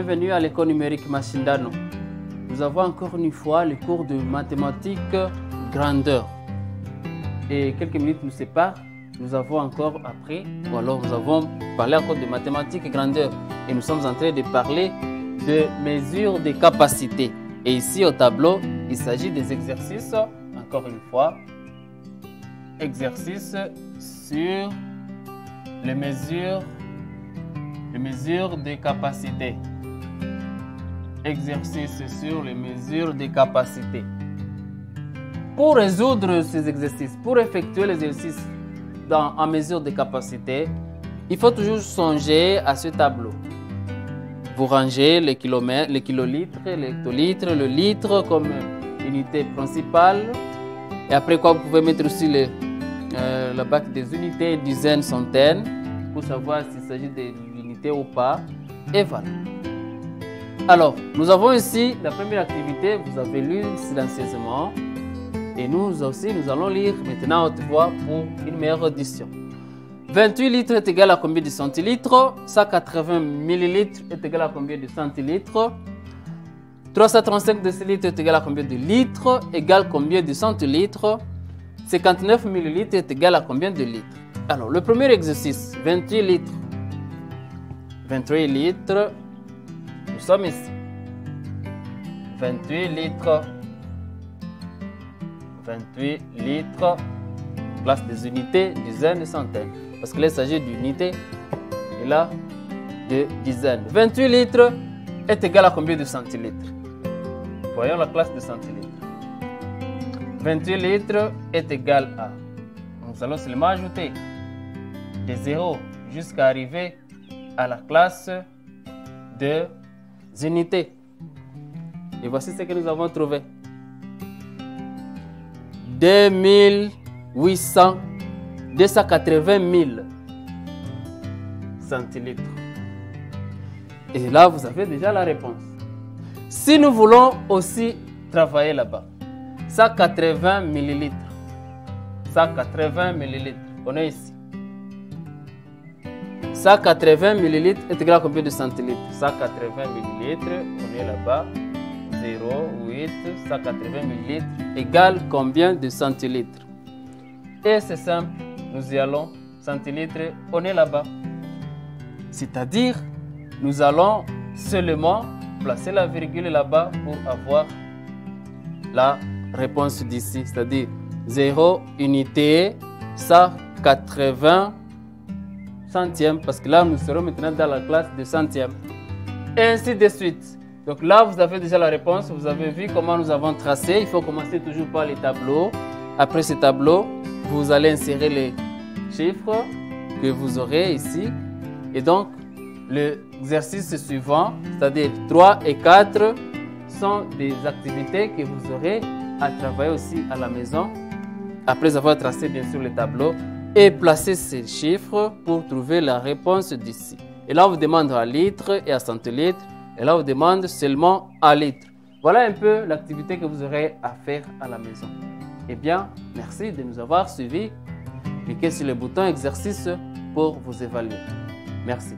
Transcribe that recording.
Bienvenue à l'école numérique Mashindano. Nous avons encore une fois le cours de mathématiques grandeur. Et quelques minutes nous séparent. Nous avons encore après, ou alors nous avons parlé encore de mathématiques grandeur. Et nous sommes en train de parler de mesures de capacité. Et ici au tableau, il s'agit des exercices, encore une fois, exercices sur les mesures de capacité. Exercices sur les mesures de capacité. Pour résoudre ces exercices, pour effectuer les exercices en mesure de capacité, il faut toujours songer à ce tableau. Vous rangez les kilomètres, les kilolitres, les hectolitres, le litre comme unité principale. Et après quoi, vous pouvez mettre aussi la bac des unités, dizaines, centaines, pour savoir s'il s'agit d'unités ou pas. Et voilà. Alors, nous avons ici la première activité, vous avez lu silencieusement. Et nous aussi, nous allons lire maintenant à haute voix pour une meilleure audition. 28 litres est égal à combien de centilitres? 180 millilitres est égal à combien de centilitres? 335 décilitres est égal à combien de litres? Égal combien de centilitres? 59 millilitres est égal à combien de litres? Alors, le premier exercice, 28 litres. 28 litres. Nous sommes ici. 28 litres. 28 litres. Place des unités, dizaines et centaines. Parce qu'il s'agit d'unités et là de dizaines. 28 litres est égal à combien de centilitres? Voyons la classe de centilitres. 28 litres est égal à... Nous allons seulement ajouter des zéros jusqu'à arriver à la classe de unités. Et voici ce que nous avons trouvé. 280 000 centilitres. Et là, vous avez déjà la réponse. Si nous voulons aussi travailler là-bas, 180 millilitres. 180 millilitres. On est ici. 180 millilitres est égal à combien de centilitres? 180 millilitres, on est là-bas. 0,8, 180 millilitres égale combien de centilitres? Et c'est simple, nous y allons, centilitres, on est là-bas. C'est-à-dire, nous allons seulement placer la virgule là-bas pour avoir la réponse d'ici. C'est-à-dire 0 unité, 180 centièmes, parce que là, nous serons maintenant dans la classe de centièmes. Et ainsi de suite. Donc là, vous avez déjà la réponse. Vous avez vu comment nous avons tracé. Il faut commencer toujours par les tableaux. Après ces tableaux, vous allez insérer les chiffres que vous aurez ici. Et donc, l'exercice suivant, c'est-à-dire 3 et 4, sont des activités que vous aurez à travailler aussi à la maison. Après avoir tracé bien sûr les tableaux et placer ces chiffres pour trouver la réponse d'ici. Et là, on vous demande à litre et à centilitre. Et là, on vous demande seulement à litre. Voilà un peu l'activité que vous aurez à faire à la maison. Eh bien, merci de nous avoir suivis. Cliquez sur le bouton exercice pour vous évaluer. Merci.